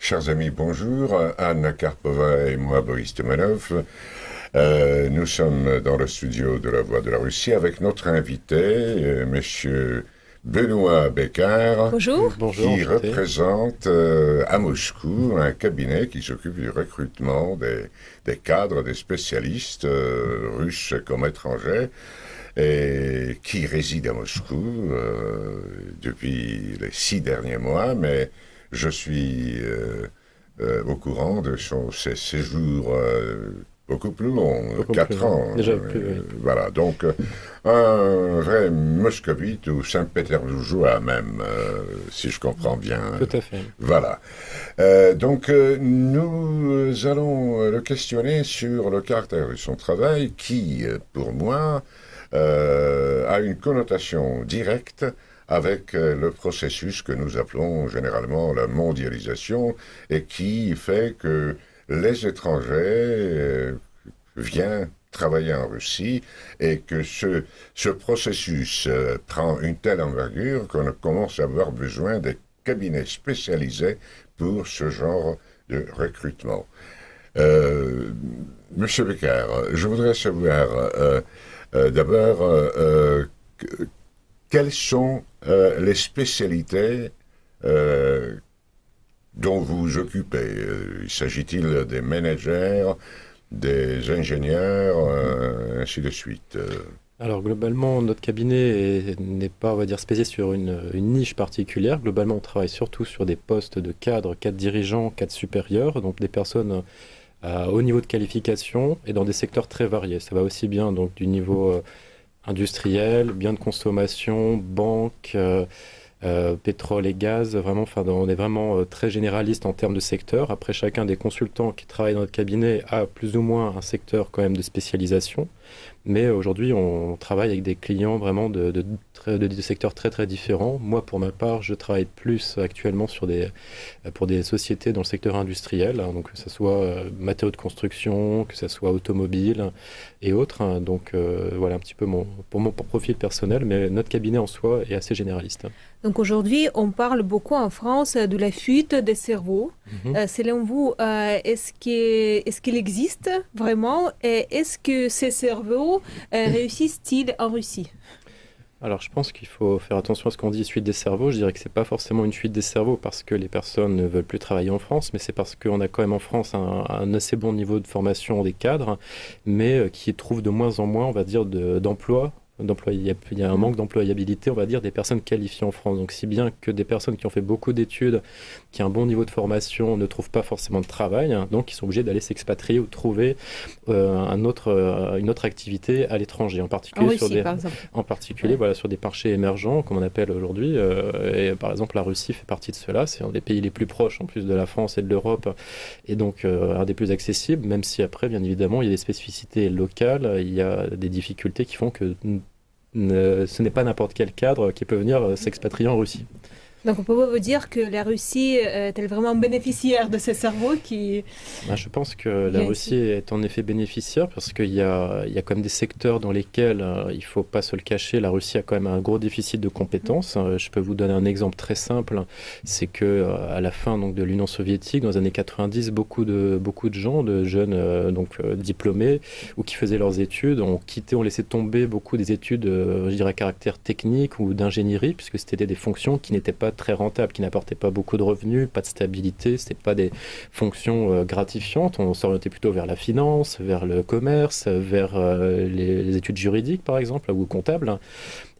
Chers amis, bonjour. Anna Karpova et moi, Boris Temanov. Nous sommes dans le studio de La Voix de la Russie avec notre invité, monsieur Benoît Beccard, Bonjour. Bonjour, qui enchanté. représente à Moscou un cabinet qui s'occupe du recrutement des cadres, des spécialistes russes comme étrangers, et qui réside à Moscou depuis les 6 derniers mois, mais je suis au courant de ses séjours beaucoup plus longs, Beaucoup 4 plus long. ans. Déjà plus, oui. Voilà, donc un vrai moscovite ou Saint-Pétersbourgeois même, si je comprends bien. Tout à fait. Voilà. Donc, nous allons le questionner sur le caractère de son travail qui, pour moi, a une connotation directe avec le processus que nous appelons généralement la mondialisation et qui fait que les étrangers viennent travailler en Russie et que ce processus prend une telle envergure qu'on commence à avoir besoin de cabinets spécialisés pour ce genre de recrutement. Monsieur Beccard, je voudrais savoir d'abord quelles sont les spécialités dont vous vous occupez. S'agit-il des managers, des ingénieurs, ainsi de suite? Alors globalement, notre cabinet n'est pas, on va dire, spécialisé sur une niche particulière. Globalement, on travaille surtout sur des postes de cadres dirigeants, cadres supérieurs, donc des personnes à haut niveau de qualification et dans des secteurs très variés. Ça va aussi bien donc du niveau industriel, biens de consommation, banque, pétrole et gaz, vraiment, enfin, on est vraiment très généraliste en termes de secteur. Après, chacun des consultants qui travaillent dans notre cabinet a plus ou moins un secteur quand même de spécialisation. Mais aujourd'hui, on travaille avec des clients vraiment de secteurs très très différents. Moi, pour ma part, je travaille plus actuellement pour des sociétés dans le secteur industriel, hein, donc que ce soit matériaux de construction, que ce soit automobile et autres, hein. Donc voilà un petit peu pour mon profil personnel, mais notre cabinet en soi est assez généraliste. Donc aujourd'hui, on parle beaucoup en France de la fuite des cerveaux. Selon vous, est-ce qu'il existe vraiment et est-ce que ces cerveaux réussissent-ils en Russie? Alors, je pense qu'il faut faire attention à ce qu'on dit fuite des cerveaux. Je dirais que c'est pas forcément une fuite des cerveaux parce que les personnes ne veulent plus travailler en France, mais c'est parce qu'on a quand même en France un assez bon niveau de formation des cadres, mais qui trouvent de moins en moins, on va dire, d'emploi. Il y a un manque d'employabilité, on va dire, des personnes qualifiées en France. Donc, si bien que des personnes qui ont fait beaucoup d'études, qui ont un bon niveau de formation, ne trouvent pas forcément de travail, hein, donc ils sont obligés d'aller s'expatrier ou trouver une autre activité à l'étranger, en particulier, Russie, par exemple. Ouais. Voilà, sur des marchés émergents, comme on appelle aujourd'hui. Et par exemple, la Russie fait partie de cela. C'est un des pays les plus proches, en plus de la France et de l'Europe, et donc un des plus accessibles, même si après, bien évidemment, il y a des spécificités locales, il y a des difficultés qui font que ce n'est pas n'importe quel cadre qui peut venir s'expatrier en Russie. Donc on peut vous dire que la Russie est-elle vraiment bénéficiaire de ces cerveaux qui... Je pense que la Russie est en effet bénéficiaire parce qu'il y a quand même des secteurs dans lesquels, il ne faut pas se le cacher, la Russie a quand même un gros déficit de compétences. Je peux vous donner un exemple très simple, c'est qu'à la fin donc, de l'Union soviétique, dans les années 90, beaucoup de gens, de jeunes diplômés ou qui faisaient leurs études, ont laissé tomber beaucoup des études, je dirais, à caractère technique ou d'ingénierie, puisque c'était des fonctions qui n'étaient pas très rentables, qui n'apportaient pas beaucoup de revenus, pas de stabilité, c'était pas des fonctions gratifiantes. On s'orientait plutôt vers la finance, vers le commerce, vers les études juridiques par exemple, ou comptables.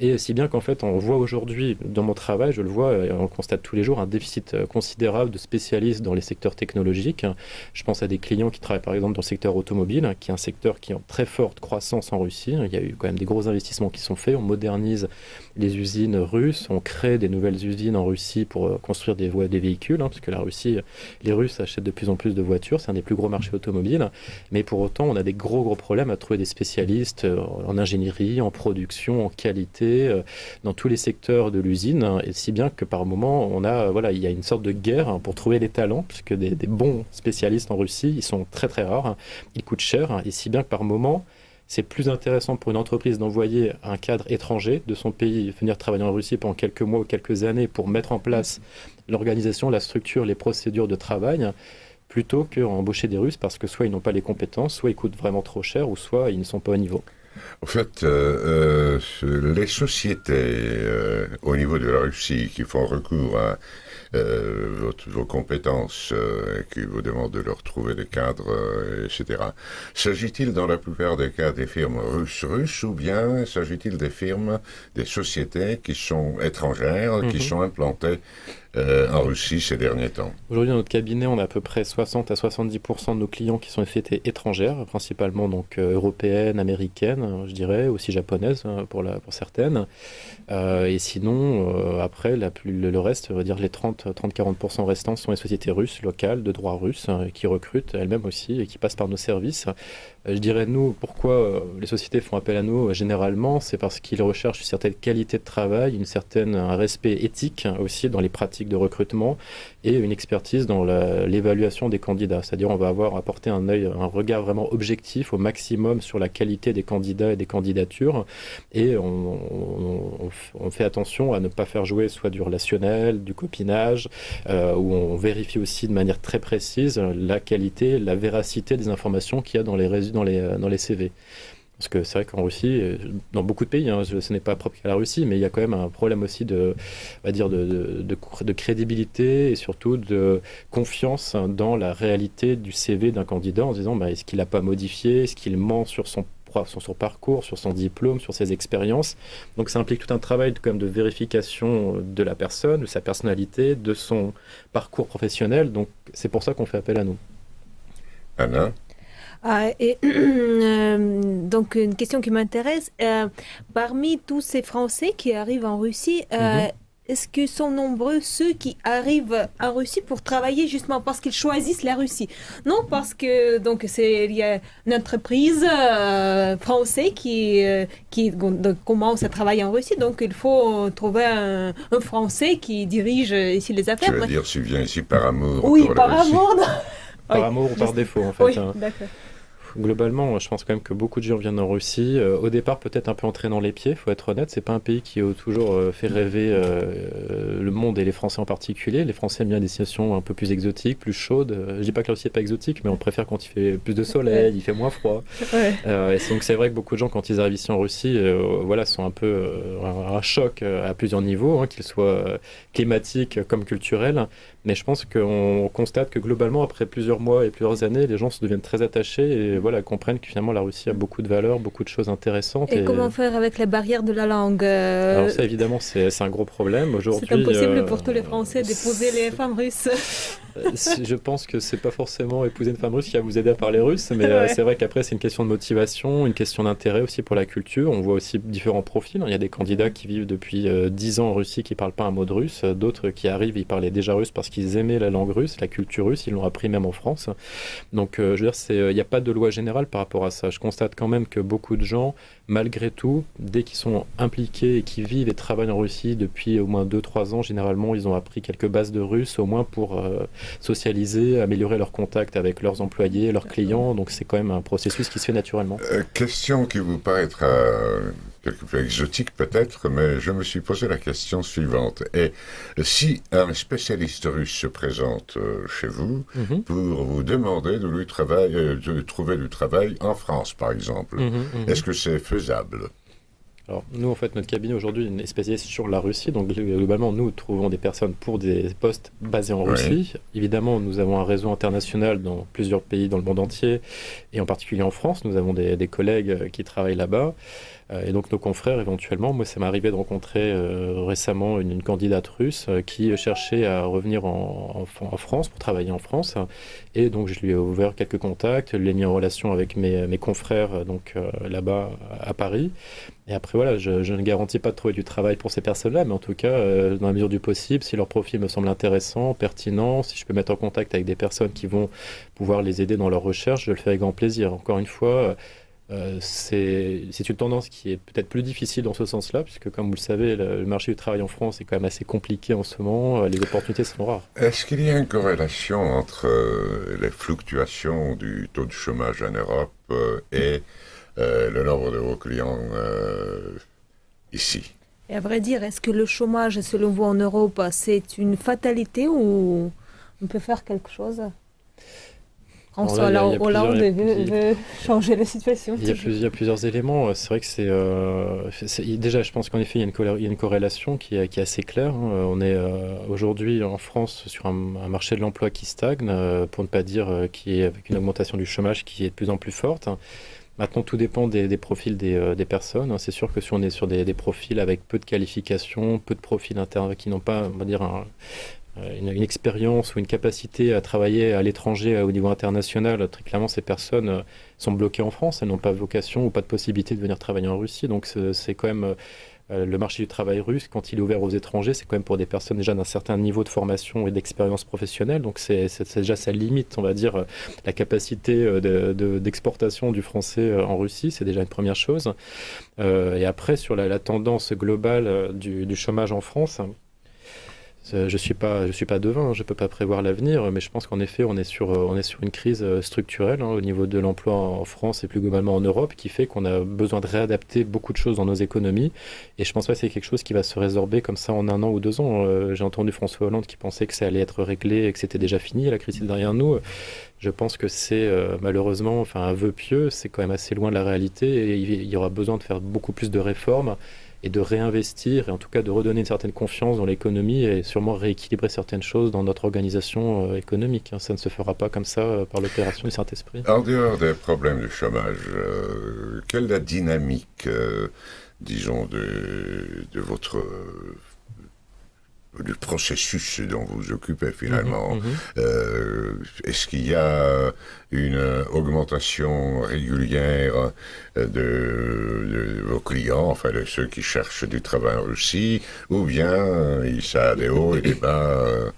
Et si bien qu'en fait, on voit aujourd'hui, dans mon travail, je le vois, et on le constate tous les jours, un déficit considérable de spécialistes dans les secteurs technologiques. Je pense à des clients qui travaillent par exemple dans le secteur automobile, qui est un secteur qui est en très forte croissance en Russie. Il y a eu quand même des gros investissements qui sont faits. On modernise les usines russes, on crée des nouvelles usines en Russie pour construire des véhicules, parce que la Russie, les Russes achètent de plus en plus de voitures, c'est un des plus gros marchés automobiles. Mais pour autant, on a des gros problèmes à trouver des spécialistes en ingénierie, en production, en qualité, dans tous les secteurs de l'usine, et si bien que par moment, il y a une sorte de guerre pour trouver les talents, puisque des bons spécialistes en Russie, ils sont très très rares, ils coûtent cher, et si bien que par moment, c'est plus intéressant pour une entreprise d'envoyer un cadre étranger de son pays venir travailler en Russie pendant quelques mois ou quelques années pour mettre en place l'organisation, la structure, les procédures de travail, plutôt qu'embaucher des Russes parce que soit ils n'ont pas les compétences, soit ils coûtent vraiment trop cher, ou soit ils ne sont pas au niveau. En fait, les sociétés au niveau de la Russie qui font recours à vos compétences, qui vous demandent de leur trouver des cadres, etc. S'agit-il dans la plupart des cas des firmes russes ou bien s'agit-il des firmes, des sociétés qui sont étrangères, qui sont implantées en Russie ces derniers temps? Aujourd'hui, dans notre cabinet, on a à peu près 60 à 70% de nos clients qui sont des sociétés étrangères, principalement donc européennes, américaines, je dirais, aussi japonaises pour certaines. Et sinon, après, le reste, on va dire les 30-40% restants sont les sociétés russes, locales, de droit russe, qui recrutent elles-mêmes aussi et qui passent par nos services. Je dirais, nous, pourquoi les sociétés font appel à nous généralement, c'est parce qu'ils recherchent une certaine qualité de travail, un respect éthique aussi dans les pratiques de recrutement et une expertise dans l'évaluation des candidats. C'est-à-dire on va apporter un regard vraiment objectif au maximum sur la qualité des candidats et des candidatures et on fait attention à ne pas faire jouer soit du relationnel, du copinage, où on vérifie aussi de manière très précise la qualité, la véracité des informations qu'il y a dans les CV. Parce que c'est vrai qu'en Russie, dans beaucoup de pays, ce n'est pas propre à la Russie, mais il y a quand même un problème aussi de crédibilité et surtout de confiance dans la réalité du CV d'un candidat en se disant est-ce qu'il n'a pas modifié, est-ce qu'il ment sur son parcours, sur son diplôme, sur ses expériences. Donc ça implique tout un travail quand même de vérification de la personne, de sa personnalité, de son parcours professionnel. Donc c'est pour ça qu'on fait appel à nous. Anna? Donc, une question qui m'intéresse, parmi tous ces Français qui arrivent en Russie, est-ce que sont nombreux ceux qui arrivent en Russie pour travailler justement parce qu'ils choisissent la Russie? Non, parce que il y a une entreprise française qui commence à travailler en Russie, donc il faut trouver un Français qui dirige ici les affaires. Tu veux dire, tu viens ici par amour? Oui, par amour. Par amour ou par défaut, en fait. Oui, d'accord. Globalement, je pense quand même que beaucoup de gens viennent en Russie. Au départ, peut-être un peu entraînant les pieds, il faut être honnête. C'est pas un pays qui a toujours fait rêver le monde et les Français en particulier. Les Français aiment bien des destinations un peu plus exotiques, plus chaudes. Je dis pas que la Russie n'est pas exotique, mais on préfère quand il fait plus de soleil, il fait moins froid. Ouais. Donc c'est vrai que beaucoup de gens, quand ils arrivent ici en Russie, sont un peu un choc à plusieurs niveaux, qu'ils soient climatiques comme culturels. Mais je pense qu'on constate que globalement, après plusieurs mois et plusieurs années, les gens se deviennent très attachés et comprennent que finalement la Russie a beaucoup de valeurs, beaucoup de choses intéressantes. Et comment faire avec la barrière de la langue? Alors ça, évidemment, c'est un gros problème. Aujourd'hui, c'est impossible pour tous les Français d'épouser les femmes russes. Je pense que c'est pas forcément épouser une femme russe qui va vous aider à parler russe, mais c'est vrai qu'après, c'est une question de motivation, une question d'intérêt aussi pour la culture. On voit aussi différents profils. Il y a des candidats qui vivent depuis 10 ans en Russie qui parlent pas un mot de russe, d'autres qui arrivent, ils parlaient déjà russe parce qu'ils aimaient la langue russe, la culture russe, ils l'ont appris même en France. Donc, je veux dire, il n'y a pas de loi générale par rapport à ça. Je constate quand même que beaucoup de gens, malgré tout, dès qu'ils sont impliqués et qui vivent et travaillent en Russie depuis au moins 2-3 ans, généralement, ils ont appris quelques bases de russe, au moins pour socialiser, améliorer leurs contacts avec leurs employés, leurs clients. Donc, c'est quand même un processus qui se fait naturellement. Question qui vous paraîtra quelque peu exotique peut-être, mais je me suis posé la question suivante. Et si un spécialiste russe se présente chez vous pour vous demander de trouver du travail en France, par exemple, est-ce que c'est faisable? Alors, nous, en fait, notre cabinet aujourd'hui est spécialisé sur la Russie. Donc, globalement, nous trouvons des personnes pour des postes basés en Russie. Évidemment, nous avons un réseau international dans plusieurs pays dans le monde entier, et en particulier en France. Nous avons des collègues qui travaillent là-bas. Et donc nos confrères éventuellement. Moi, ça m'est arrivé de rencontrer récemment une candidate russe qui cherchait à revenir en France pour travailler en France. Et donc je lui ai ouvert quelques contacts, je l'ai mis en relation avec mes confrères là-bas à Paris. Et après voilà, je ne garantis pas de trouver du travail pour ces personnes-là, mais en tout cas, dans la mesure du possible, si leur profil me semble intéressant, pertinent, si je peux mettre en contact avec des personnes qui vont pouvoir les aider dans leur recherche, je le fais avec grand plaisir. Encore une fois, c'est une tendance qui est peut-être plus difficile dans ce sens-là, puisque comme vous le savez, le marché du travail en France est quand même assez compliqué en ce moment, les opportunités sont rares. Est-ce qu'il y a une corrélation entre les fluctuations du taux de chômage en Europe et le nombre de vos clients ici? Et à vrai dire, est-ce que le chômage, selon vous, en Europe, c'est une fatalité ou on peut faire quelque chose? François Hollande veut changer la situation. Il y a plusieurs éléments. C'est vrai que déjà, je pense qu'en effet, il y a une corrélation qui est assez claire. On est aujourd'hui en France sur un marché de l'emploi qui stagne, pour ne pas dire qui est avec une augmentation du chômage qui est de plus en plus forte. Maintenant, tout dépend des profils des personnes. C'est sûr que si on est sur des profils avec peu de qualifications, peu de profils internes qui n'ont pas, on va dire, une expérience ou une capacité à travailler à l'étranger au niveau international, très clairement, ces personnes sont bloquées en France. Elles n'ont pas vocation ou pas de possibilité de venir travailler en Russie. Donc, c'est quand même le marché du travail russe, quand il est ouvert aux étrangers, c'est quand même pour des personnes déjà d'un certain niveau de formation et d'expérience professionnelle. Donc, c'est déjà ça limite, on va dire, la capacité d'exportation du français en Russie. C'est déjà une première chose. Et après, sur la tendance globale du chômage en France, je suis pas devin, je peux pas prévoir l'avenir, mais je pense qu'en effet, on est sur une crise structurelle au niveau de l'emploi en France et plus globalement en Europe, qui fait qu'on a besoin de réadapter beaucoup de choses dans nos économies. Et je pense pas que c'est quelque chose qui va se résorber comme ça en 1 an ou 2 ans. J'ai entendu François Hollande qui pensait que ça allait être réglé et que c'était déjà fini, la crise est derrière nous. Je pense que c'est malheureusement, enfin un vœu pieux, c'est quand même assez loin de la réalité et il y aura besoin de faire beaucoup plus de réformes et de réinvestir, et en tout cas de redonner une certaine confiance dans l'économie et sûrement rééquilibrer certaines choses dans notre organisation économique. Ça ne se fera pas comme ça par l'opération du Saint-Esprit. En dehors des problèmes du chômage, quelle est la dynamique, disons, de votre... du processus dont vous vous occupez finalement. Est-ce qu'il y a une augmentation régulière de vos clients, enfin de ceux qui cherchent du travail en Russie, ou bien ça a des hauts et des bas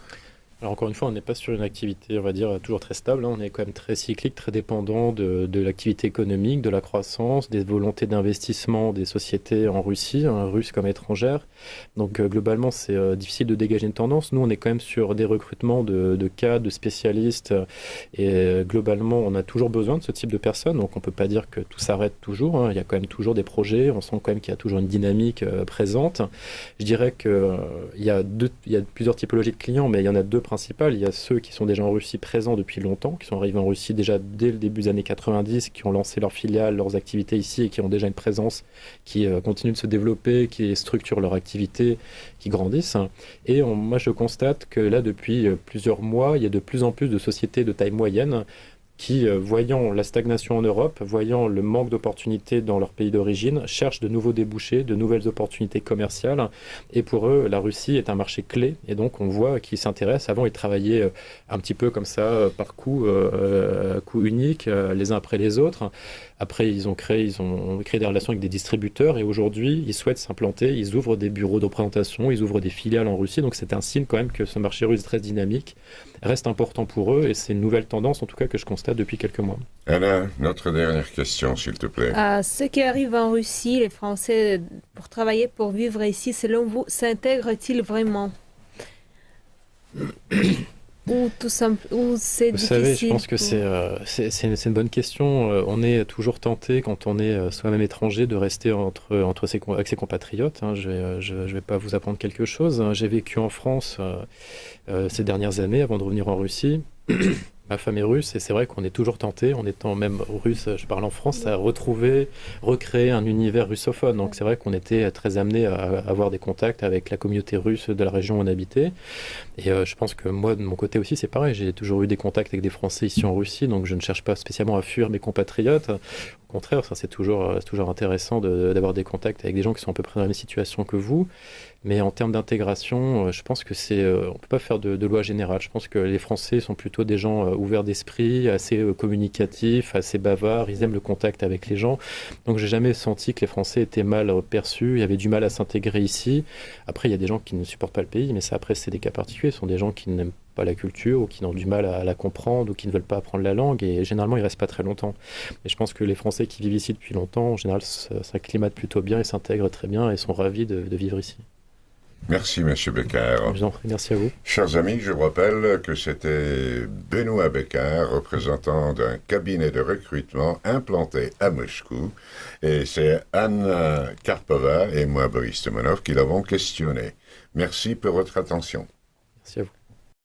Alors encore une fois, on n'est pas sur une activité, on va dire, toujours très stable. On est quand même très cyclique, très dépendant de l'activité économique, de la croissance, des volontés d'investissement des sociétés en Russie, russes comme étrangères. Donc globalement, c'est difficile de dégager une tendance. Nous, on est quand même sur des recrutements de cadres, de spécialistes. Et globalement, on a toujours besoin de ce type de personnes. Donc on ne peut pas dire que tout s'arrête toujours. Il y a quand même toujours des projets. On sent quand même qu'il y a toujours une dynamique présente. Je dirais qu'il y a plusieurs typologies de clients, mais il y en a deux principales. Il y a ceux qui sont déjà en Russie présents depuis longtemps, qui sont arrivés en Russie déjà dès le début des années 90, qui ont lancé leurs filiales, leurs activités ici et qui ont déjà une présence qui continue de se développer, qui structure leur activité, qui grandissent. Et moi, je constate que là, depuis plusieurs mois, il y a de plus en plus de sociétés de taille moyenne qui, voyant la stagnation en Europe, voyant le manque d'opportunités dans leur pays d'origine, cherchent de nouveaux débouchés, de nouvelles opportunités commerciales. Et pour eux, la Russie est un marché clé. Et donc, on voit qu'ils s'intéressent. Avant, ils travaillaient un petit peu comme ça, par coup unique, les uns après les autres. Après, ils ont créé des relations avec des distributeurs. Et aujourd'hui, ils souhaitent s'implanter. Ils ouvrent des bureaux de représentation. Ils ouvrent des filiales en Russie. Donc, c'est un signe quand même que ce marché russe très dynamique reste important pour eux. Et c'est une nouvelle tendance, en tout cas, que je constate depuis quelques mois. Anna, notre dernière question, s'il te plaît. Ceux qui arrivent en Russie, les Français, pour travailler, pour vivre ici, selon vous, s'intègrent-ils vraiment? Ou tout simple, ou c'est difficile? Vous savez, je pense que c'est une bonne question. On est toujours tenté, quand on est soi-même étranger, de rester avec ses compatriotes. Je vais pas vous apprendre quelque chose. J'ai vécu en France ces dernières années avant de revenir en Russie. Ma femme est russe et c'est vrai qu'on est toujours tenté, en étant même russe, je parle en France, à recréer un univers russophone. Donc c'est vrai qu'on était très amené à avoir des contacts avec la communauté russe de la région où on habitait. Et je pense que moi, de mon côté aussi, c'est pareil. J'ai toujours eu des contacts avec des Français ici en Russie, donc je ne cherche pas spécialement à fuir mes compatriotes. Au contraire, ça c'est toujours intéressant d'avoir des contacts avec des gens qui sont à peu près dans la même situation que vous. Mais en termes d'intégration, je pense que on peut pas faire de loi générale. Je pense que les Français sont plutôt des gens ouverts d'esprit, assez communicatifs, assez bavards. Ils aiment le contact avec les gens. Donc j'ai jamais senti que les Français étaient mal perçus. Il y avait du mal à s'intégrer ici. Après, il y a des gens qui ne supportent pas le pays, mais ça, après, c'est des cas particuliers. Ce sont des gens qui n'aiment pas la culture ou qui ont du mal à la comprendre ou qui ne veulent pas apprendre la langue et généralement ils restent pas très longtemps. Et je pense que les Français qui vivent ici depuis longtemps, en général, ça climate plutôt bien et s'intègrent très bien et sont ravis de vivre ici. Merci, Monsieur Becker. Je vous en prie, merci à vous. Chers amis, je vous rappelle que c'était Benoît Becker, représentant d'un cabinet de recrutement implanté à Moscou. Et c'est Anne Karpova et moi, Boris Tomanov, qui l'avons questionné. Merci pour votre attention. Merci à vous.